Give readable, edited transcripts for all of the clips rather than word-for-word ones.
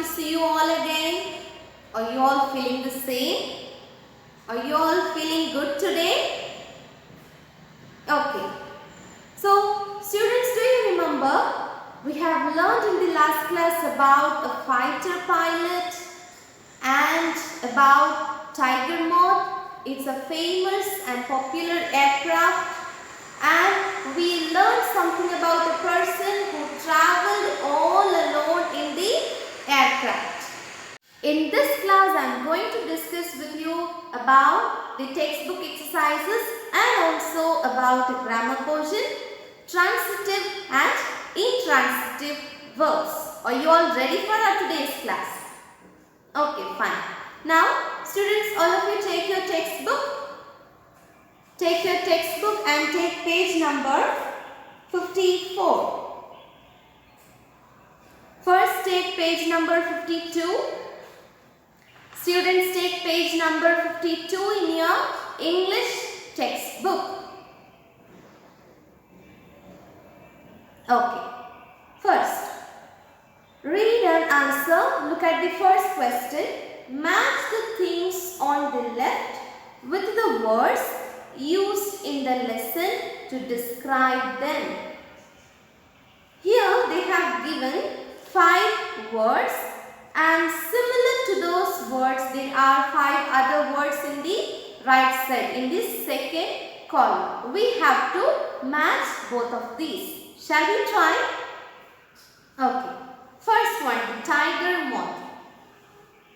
to see you all again. Are you all feeling the same? Are you all feeling good today? Okay. So, students, do you remember we have learned in the last class about a fighter pilot and about tiger moth. It's a famous and popular aircraft, and we learned something about a person who traveled all alone in the aircraft. In this class, I am going to discuss with you about the textbook exercises and also about the grammar portion, transitive and intransitive verbs. Are you all ready for our today's class? Okay, fine. Now, students, all of you take your textbook. Take your textbook and take page number 54. First, take page number 52. Students, take page number 52 in your English textbook. Okay. First, read and answer. Look at the first question. Match the things on the left with the words used in the lesson to describe them. Here they have given 5 words, and similar to those words there are 5 other words in the right side in this second column. We have to match both of these. Shall we try? Okay. First one, the tiger moth.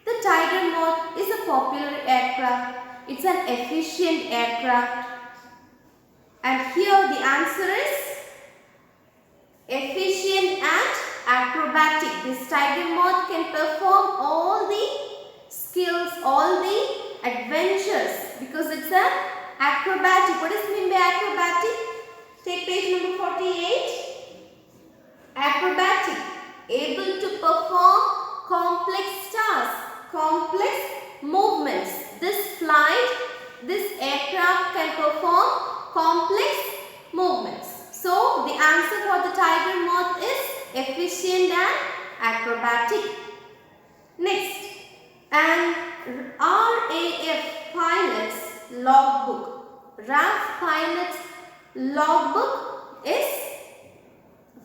The tiger moth is a popular aircraft. It's an efficient aircraft. And here the answer is efficient and acrobatic. This tiger moth can perform all the skills, all the adventures, because it's an acrobatic. What does it mean by acrobatic? Take page number 48. Acrobatic, able to perform complex tasks, complex movements. This aircraft can perform complex movements. So, the answer for the tiger moth is efficient and acrobatic. Next, an RAF pilot's logbook. RAF pilot's logbook is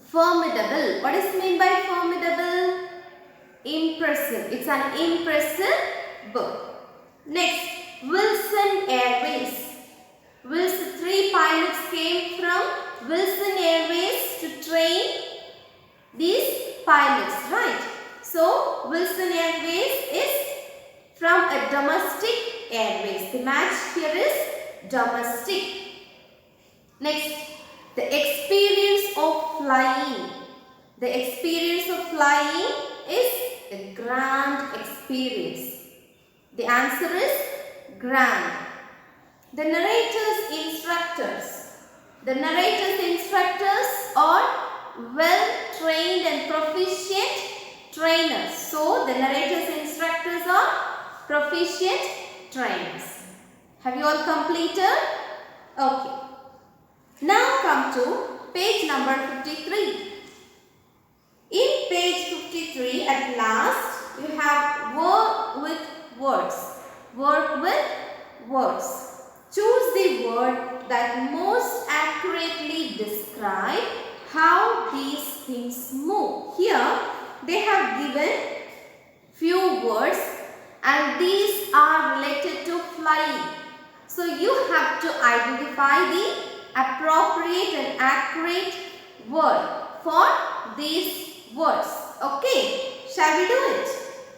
formidable. What is meant by formidable? Impressive. It's an impressive book. Next, Wilson Airways. 3 pilots came from Wilson Airways to train these pilots, right? So, Wilson Airways is from a domestic airways. The match here is domestic. Next, the experience of flying. The experience of flying is a grand experience. The answer is grand. The narrator's instructors. The narrator's instructors are well-trained and proficient trainers. So, the narrator's instructors are proficient trainers. Have you all completed? Okay. Now come to page number 53. In page 53, at last, you have work with words. Work with words. Choose the word that most accurately describe how these things move. Here, they have given few words, and these are related to flying. So, you have to identify the appropriate and accurate word for these words. Okay, shall we do it?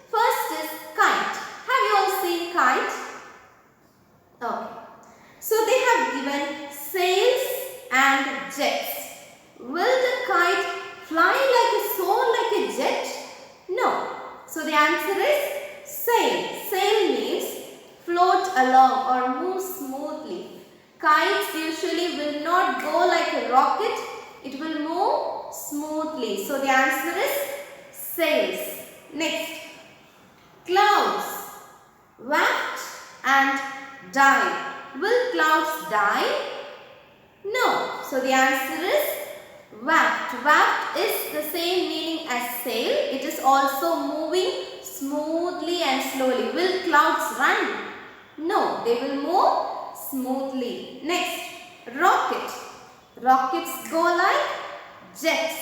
First is kite. Have you all seen kite? Okay. So they have given sails and jets. Will the kite fly soar like a jet? No. So the answer is sail. Sail means float along or move smoothly. Kites usually will not go like a rocket. It will move smoothly. So the answer is sails. Next, clouds. Waft and dive. Will clouds dive? No. So the answer is Waft. Waft is the same meaning as sail. It is also moving smoothly and slowly. Will clouds run? No, they will move smoothly. Next, rocket. Rockets go like jets.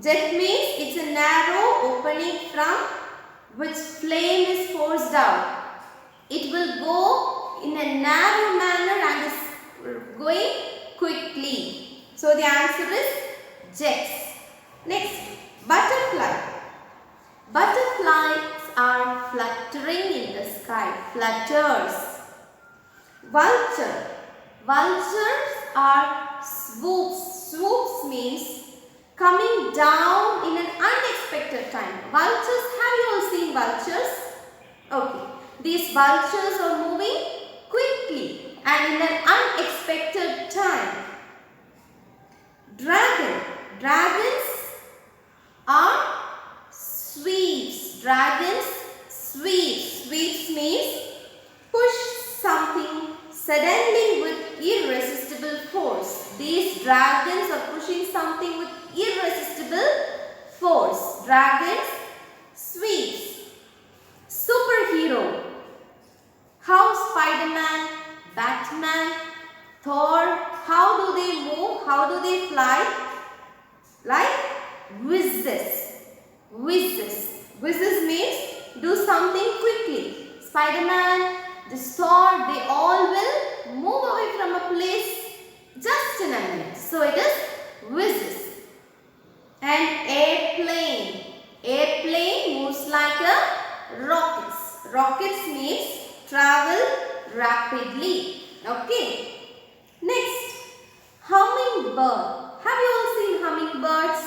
Jet means it's a narrow opening from which flame is forced out. It will go in a narrow manner and is going quickly. So the answer is jets. Next, butterfly. Butterflies are fluttering in the sky. Flutters. Vulture. Vultures are swoops. Swoops means coming down in an unexpected time. Vultures, have you all seen vultures? Okay. These vultures are moving quickly and in an unexpected time. Dragon. Dragons are sweeps. Dragons sweeps. Sweeps means push something suddenly with irresistible force. These dragons are pushing something with irresistible force. Dragons sweeps. Superhero. How Spider-Man, Batman, Thor, how do they move? How do they fly? Like whizzes. Whizzes. Whizzes means do something quickly. Spider-Man, the Thor, they all will move away from a place just in a minute. So it is whizzes. And airplane. Airplane moves like a rockets. Rockets means travel rapidly. Okay. Next, hummingbird. Have you all seen hummingbirds?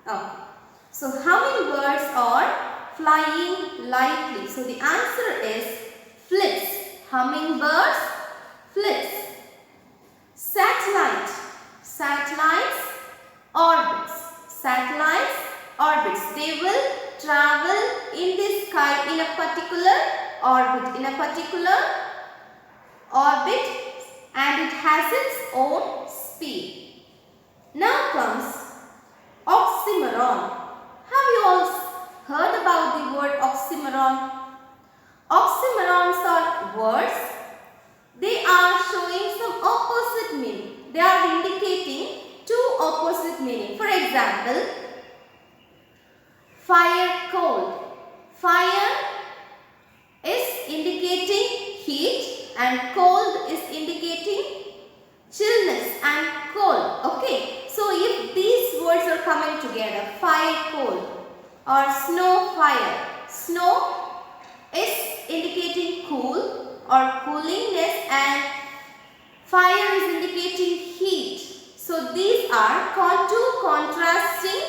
Okay. So hummingbirds are flying lightly. So the answer is flits. Hummingbirds flits. Satellite. Satellites orbits. Satellites orbits. They will travel in the sky in a particular orbit. In a particular orbit, and it has its own speed. Now comes oxymoron. Have you all heard about the word oxymoron? Oxymorons are words. They are showing some opposite meaning. They are indicating two opposite meaning. For example, fire, cold. Fire is indicating heat and cold is indicating chillness and cold. Okay. So if these words are coming together, fire, cold or snow, fire. Snow is indicating cool or coolingness and fire is indicating heat. So these are two contrasting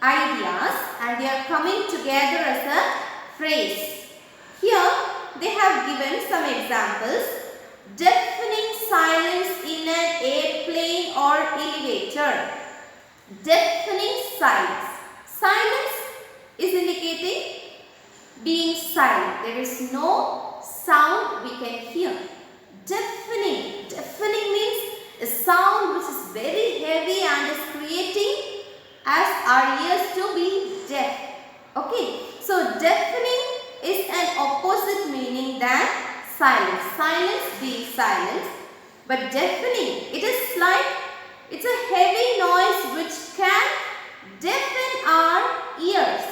ideas and they are coming together as a phrase. Here they have given some examples. Deafening silence in an airplane or elevator. Deafening silence. Silence is indicating being silent. There is no sound we can hear. Deafening. Deafening means a sound which is very heavy and is creating as our ears to be deaf. Okay. So deafening is an opposite meaning than silence. Silence being silence. But deafening, it is like, it's a heavy noise which can deafen our ears.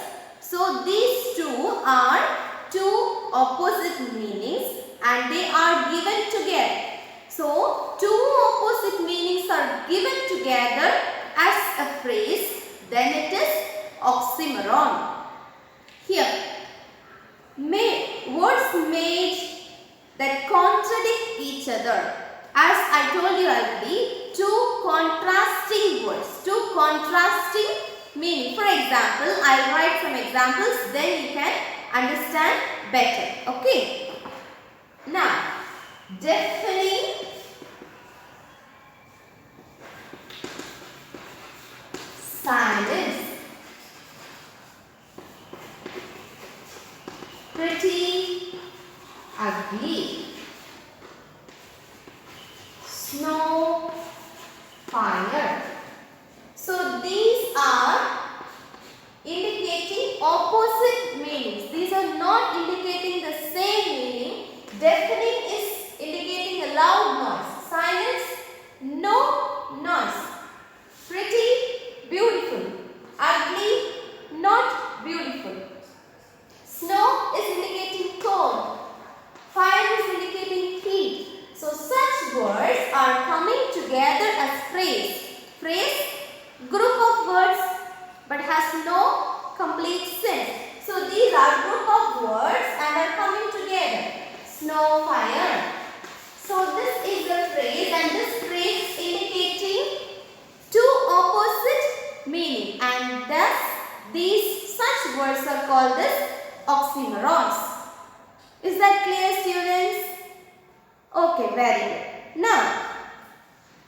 So these two are two opposite meanings and they are given together. So two opposite meanings are given together as a phrase, then it is oxymoron. Here, words made that contradict each other. As I told you already, two contrasting words, two contrasting meaning. For example, I'll write some examples, then you can understand better. Okay. Now, deafening, silence, pretty, ugly, snow, fire. are group of words and are coming together. Snow, fire. So this is a phrase, and this phrase indicating two opposite meaning, and thus these such words are called as oxymorons. Is that clear, students? Okay, very good. Now,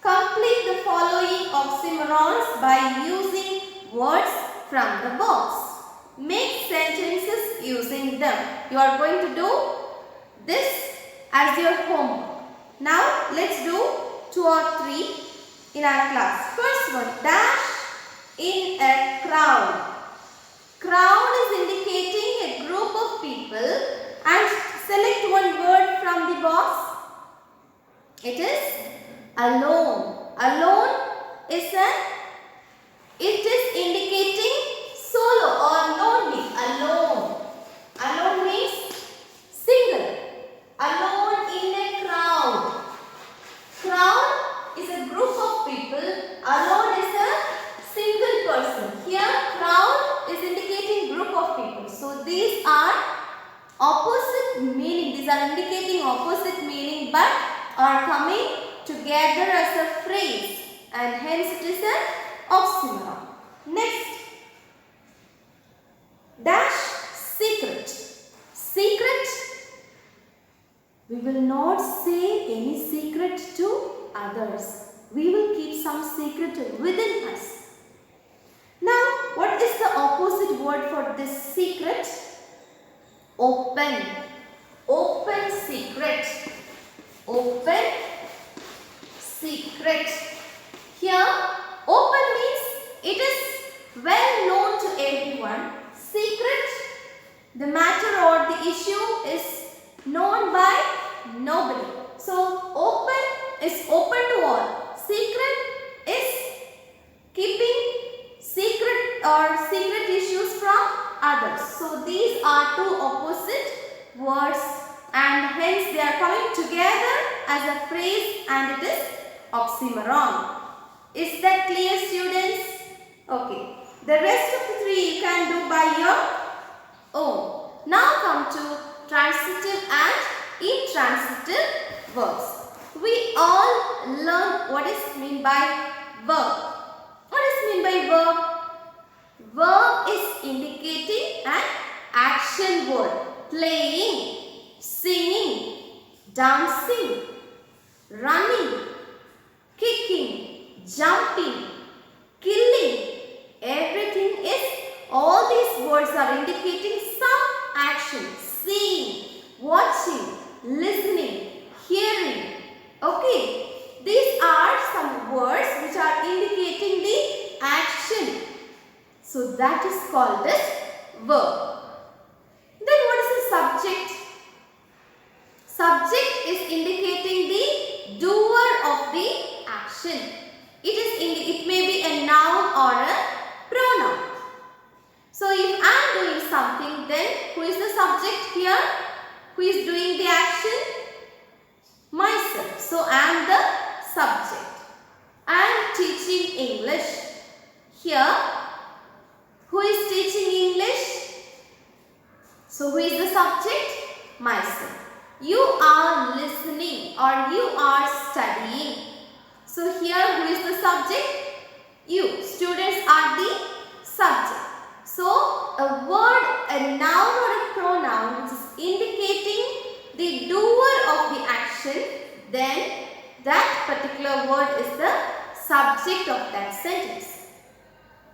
complete the following oxymorons by using words from the box. Make sentences using them. You are going to do this as your homework. Now, let's do 2 or 3 in our class. First one, dash in a crowd. Crowd is indicating a group of people, and select one word from the box. It is alone. Alone is it is indicating solo or lonely. Alone. Alone means single. Alone in a crowd. Crowd is a group of people. Alone is a single person. Here crowd is indicating group of people. So these are opposite meaning. These are indicating opposite meaning but are coming together as a phrase, and hence it is an oxymoron. Next, dash secret. Secret. We will not say any secret to others. We will keep some secret within us. Now, what is the opposite word for this secret? Open. Open secret. Open secret. Here, open means it is well known to everyone. Secret, the matter or the issue is known by nobody. So, open is open to all. Secret is keeping secret or secret issues from others. So, these are two opposite words, and hence they are coming together as a phrase, and it is oxymoron. Is that clear, students? Okay. The rest of the 3 you can do by your own. Now come to transitive and intransitive verbs. We all learn what is meant by verb. What is meant by verb? Verb is indicating an action word. Playing, singing, dancing, running, kicking, jumping, killing. Everything is, all these words are indicating some action. Seeing, watching, listening, hearing. Okay. These are some words which are indicating the action. So that is called as verb. Then what is the subject? Subject is indicating the doer of the action. It may be a noun or a pronoun. So if I am doing something, then who is the subject here? Who is doing the action? Myself. So I am the subject. I am teaching English. Here, who is teaching English? So who is the subject? Myself. You are listening or you are studying. So here who is the subject? You. Students are the subject. So a word, a noun or a pronoun which is indicating the doer of the action, then that particular word is the subject of that sentence.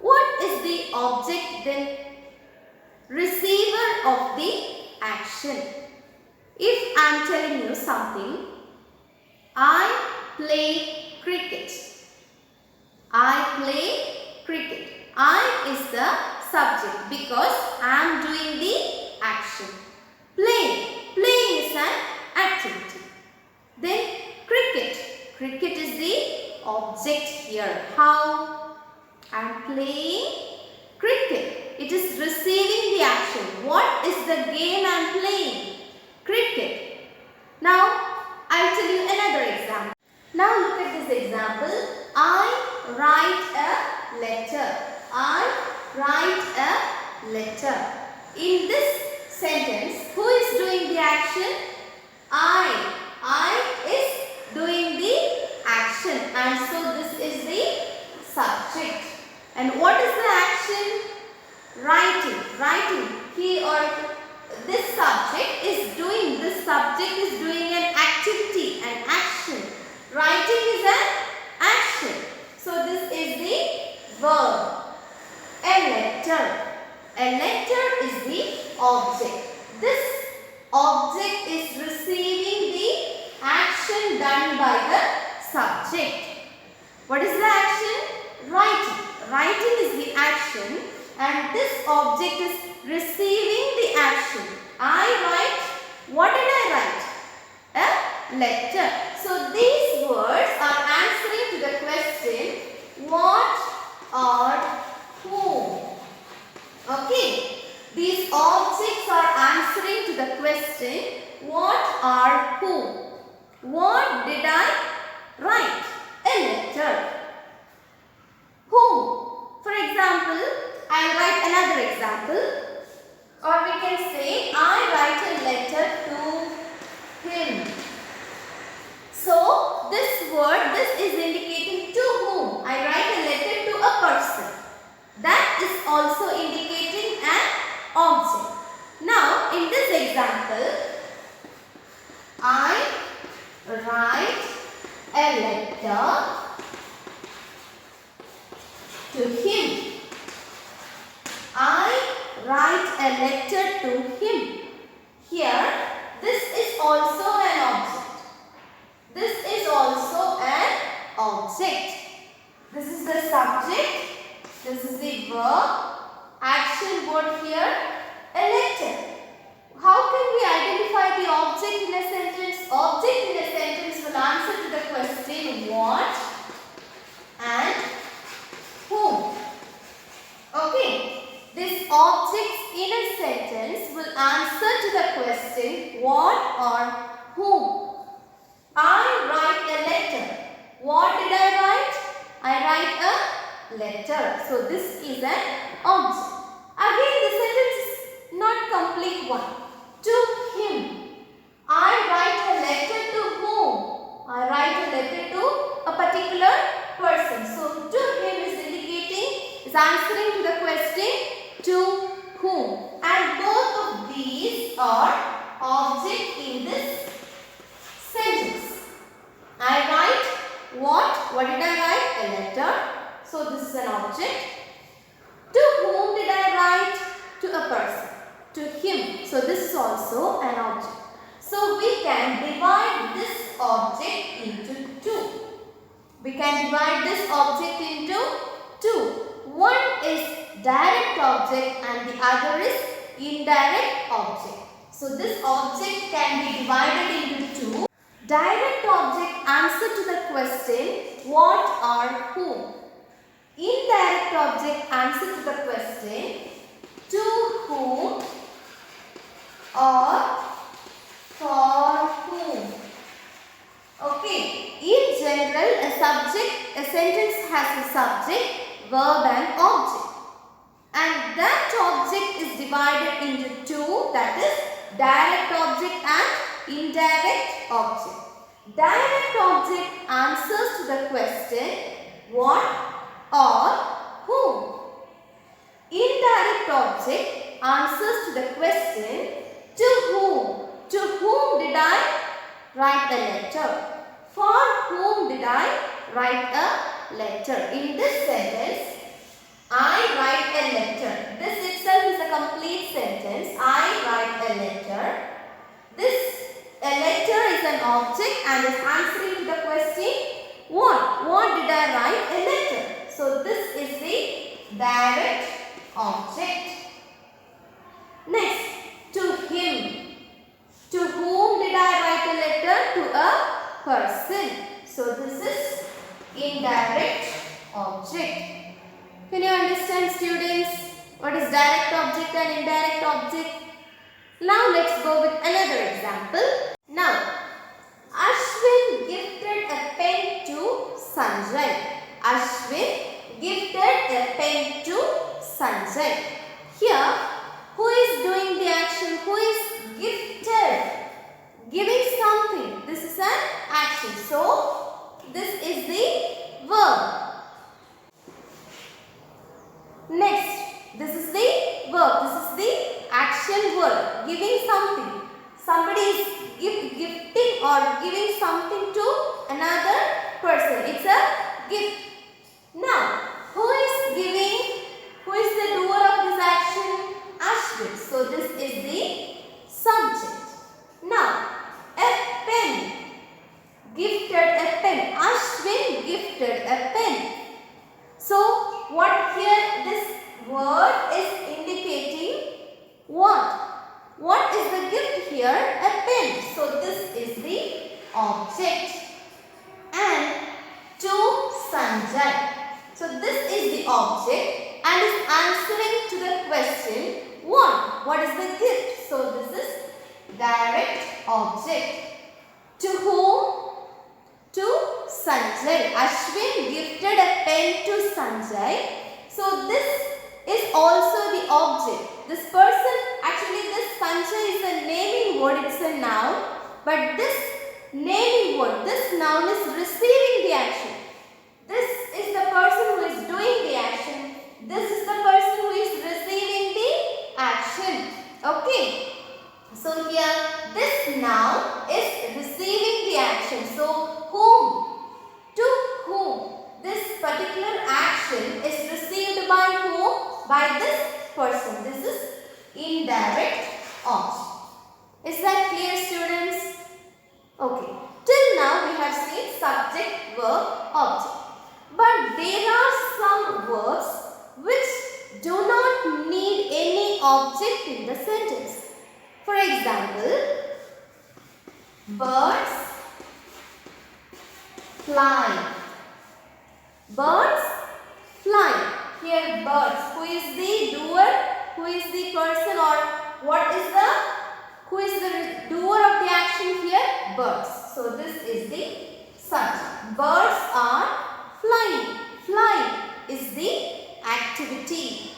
What is the object then? Receiver of the action. If I am telling you something, I play cricket. I play cricket. I is the subject because I am doing the action. Playing. Playing is an activity. Then cricket. Cricket is the object here. How? I am playing cricket. It is receiving the action. What is the game I am playing? Cricket. Now, I will tell you another example. Now look at this example. I write a letter. I write a letter. In this sentence, who is doing the action? I. I is doing the action, and so this is the subject. And what is the action? Writing. Writing. He or this subject is doing an activity, an action. Writing is an action. So this is the verb. A letter. A letter is the object. This object is receiving the action done by the subject. What is the action? Writing. Writing is the action, and this object is receiving the action. I write. What did I write? A letter. So these words are answering to the question what or whom. Okay. These objects are answering to the question what or whom. What did I write? A letter. Whom? For example, I will write another example. Or we can say, I write a letter to him. So, this word, this is indicating to whom. I write a letter to a person. That is also indicating an object. Now, in this example, I write a letter to him. I write a letter to him. Here, this is also an object. This is also an object. This is the subject. This is the verb. Action word here, a letter. How can we identify the object in a sentence? Object in a sentence will answer to the question what and whom. Okay. This objects in a sentence will answer to the question what or whom. I write a letter. What did I write? I write a letter. So this is an object. Again the sentence is not complete one. To him. I write a letter to whom? I write a letter to a particular person. So to him is indicating, is answering to the question to whom, and both of these are object in this sentence. I write what? What did I write? A letter. So this is an object. To whom did I write? To a person. To him. So this is also an object. So we can divide this object into two. We can divide this object into two. One is direct object and the other is indirect object. So this object can be divided into two. Direct object answer to the question what or whom. Indirect object answer to the question to whom or for whom. Okay. In general, a sentence has a subject, verb and object. And that object is divided into two, that is direct object and indirect object. Direct object answers to the question what or whom. Indirect object answers to the question to whom. To whom did I write a letter? For whom did I write a letter? In this sentence, I write a letter. This itself is a complete sentence. I write a letter. A letter is an object and is answering to the question what? What did I write? A letter. So this is the direct object. Next, to him. To whom did I write a letter? To a person. So this is indirect object. Can you understand, students, what is direct object and indirect object? Now let's go with another example. Now, Ashwin gifted a pen to Sanjay. Ashwin gifted a pen to Sanjay. Here, who is doing the action? Who giving something. Somebody is gifting or giving something to another person. It's a gift. Now, who is giving? Who is the doer of this action? Ashwin. So this is the subject. Now, a pen. Gifted a pen. Ashwin gifted a pen. So, what here this word is indicating? What? What is the gift here? A pen. So, this is the object. And to Sanjay. So, this is the object and is answering to the question what? What is the gift? So, this is direct object. To whom? To Sanjay. Ashwin gifted a pen to Sanjay. So, this is also the object. This person, actually this Sanjay is a naming word, it's a noun. But this naming word, this noun is receiving the action. This is the person who is doing the action. This is the person who is receiving the action. Okay. So here this noun is receiving the action. So whom? To whom? This particular action is received by whom? By this person. This is indirect object. Is that clear, students? Okay. Till now we have seen subject, verb, object. But there are some verbs which do not need any object in the sentence. For example, birds fly. Birds fly. Here birds. Who is the doer? Who is the person, or what is the, who is the doer of the action here? Birds. So this is the subject. Birds are flying. Flying is the activity.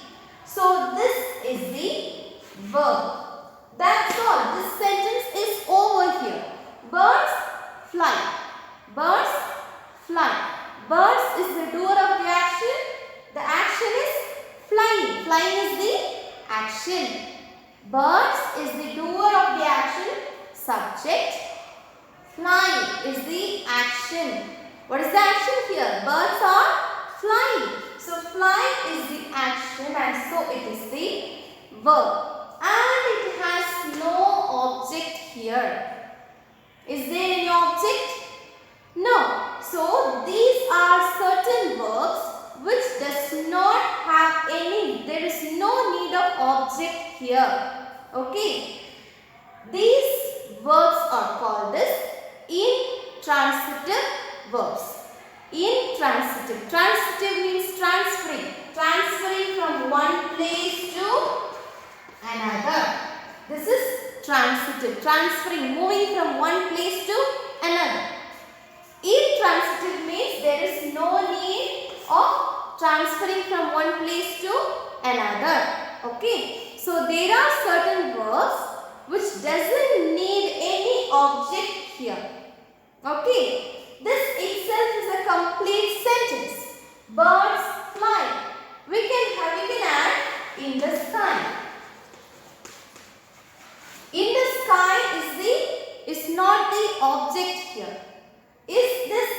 So this is the verb. That's all. This sentence is over here. Birds fly. Birds fly. Birds is the doer of the action. The action is flying. Flying is the action. Birds is the doer of the action. Subject. Flying is the action. What is the action here? Birds are flying. So fly is the action and so it is the verb. And it has no object here. Is there any object? No. So these are certain verbs which does not have any, there is no need of object here. Okay. These verbs are called as intransitive verbs. Intransitive. Transitive means transferring. Transferring from one place to another. This is transitive. Transferring, moving from one place to another. Intransitive means there is no need of transferring from one place to another. Okay. So there are certain verbs which doesn't need any object here. Okay. This itself is a complete sentence. Birds fly. We can add in the sky. In the sky is not the object here. Is this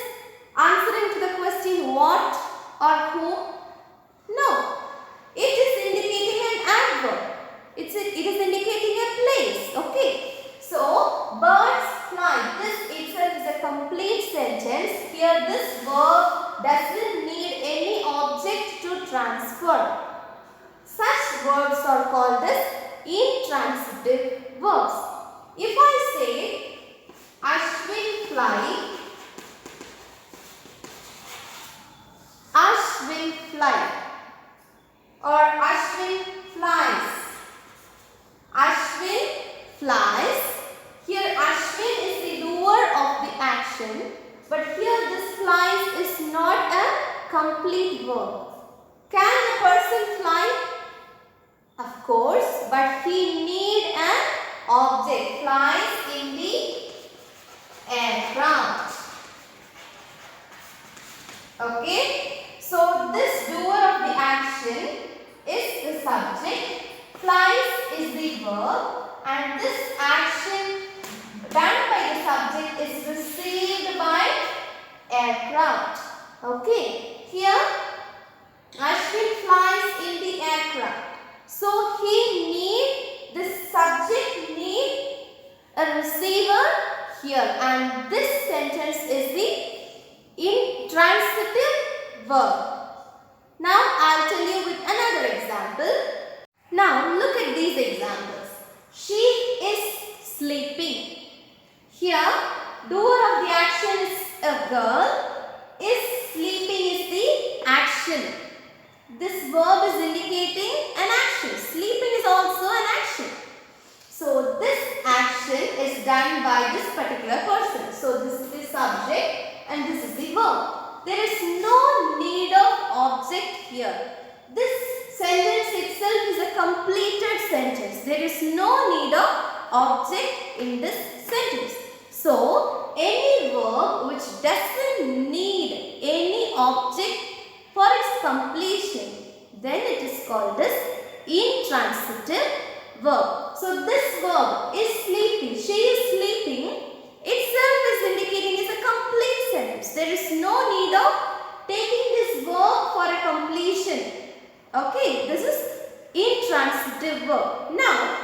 answering to the question what or who? No. It is indicating an adverb. It is indicating a place. Okay. So, birds fly. This itself is a complete sentence. Here this verb doesn't need any object to transfer. Such verbs are called as intransitive verbs. If I say Ashwin fly, Ashwin fly, or Ashwin flies. Ashwin flies. Here Ashwin is the doer of the action, but here this flies is not a complete verb. Can a person fly? Of course, but he need an object. Flies in the aircraft. Okay. So this doer of the action is the subject. Flies is the verb. and this action done by the subject is received by aircraft. Okay, here Ashwin flies in the aircraft. So the subject need a receiver here, and this sentence is the intransitive verb. Now I'll tell you with another example. Now look at these examples. She is sleeping. Here, doer of the action is a girl. Is sleeping is the action. This verb is indicating an action. Sleeping is also an action. So this action is done by this particular person. So this is the subject and this is the verb. There is no need of object here. This sentence itself is a completed sentence. There is no need of object in this sentence. So any verb which doesn't need any object for its completion, then it is called as intransitive verb. So this verb is sleeping. She is sleeping. Itself is indicating is a complete sentence. There is no need of taking this verb for a completion. Okay, this is intransitive verb. Now,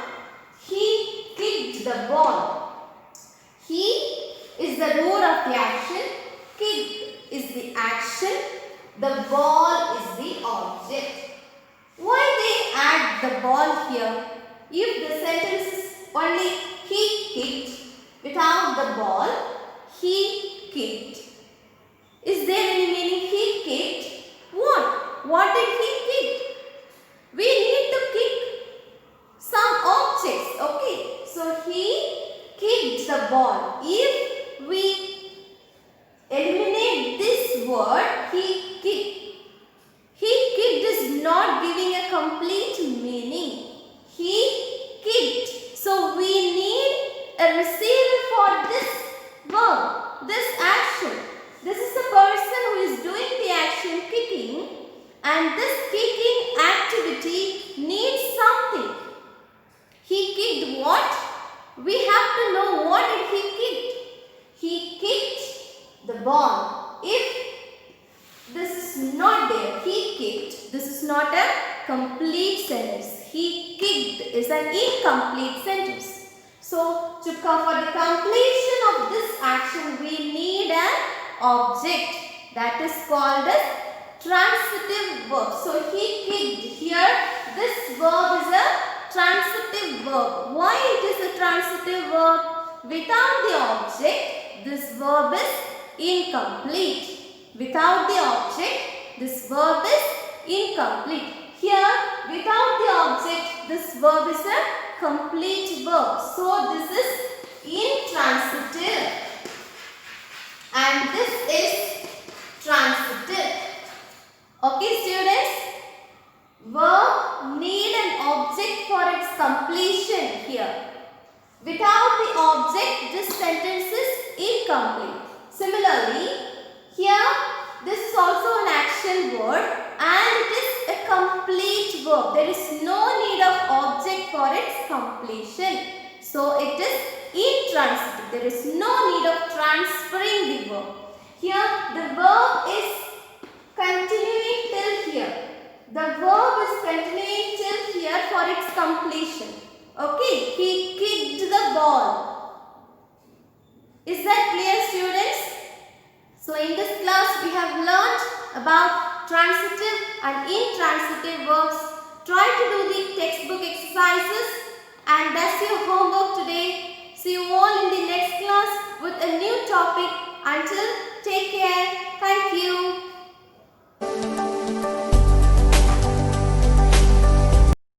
he kicked the ball. He is the doer of the action. Kick is the action. The ball is the object. Why they add the ball here? If the sentence is only he kicked without the ball, he kicked. Is there any meaning he kicked? What? What did he kick? We need to kick some objects. Okay. So he kicked the ball. If we eliminate this word, he kicked. He kicked is not giving a complete meaning. He kicked. So we need a receiver for this verb, this action. This is the person who is doing the action kicking, and this kicking activity needs something. He kicked what? We have to know what did he kick. He kicked the ball. If this is not there, he kicked, this is not a complete sentence. He kicked is an incomplete sentence. So, to cover the completion of this action, we need an object that is called as transitive verb. So, he kicked here. This verb is a transitive verb. Why it is a transitive verb? Without the object, this verb is incomplete. Without the object, this verb is incomplete. Here, without the object, this verb is a complete verb. So, this is intransitive and this is transitive. Okay, students? Verb need an object for its completion here. Without the object, this sentence is incomplete. Similarly, here, this is also an action word and it is a complete verb. There is no need of object for its completion. So, it is intransitive. There is no need of transferring the verb. Here, the verb is continuing till here. The verb is continuing till here for its completion. Okay, he kicked the ball. Is that clear, students? So, in this class, we have learnt about transitive and intransitive verbs. Try to do the textbook exercises and that's your homework today. See you all in the next class with a new topic. Until, take care. Thank you.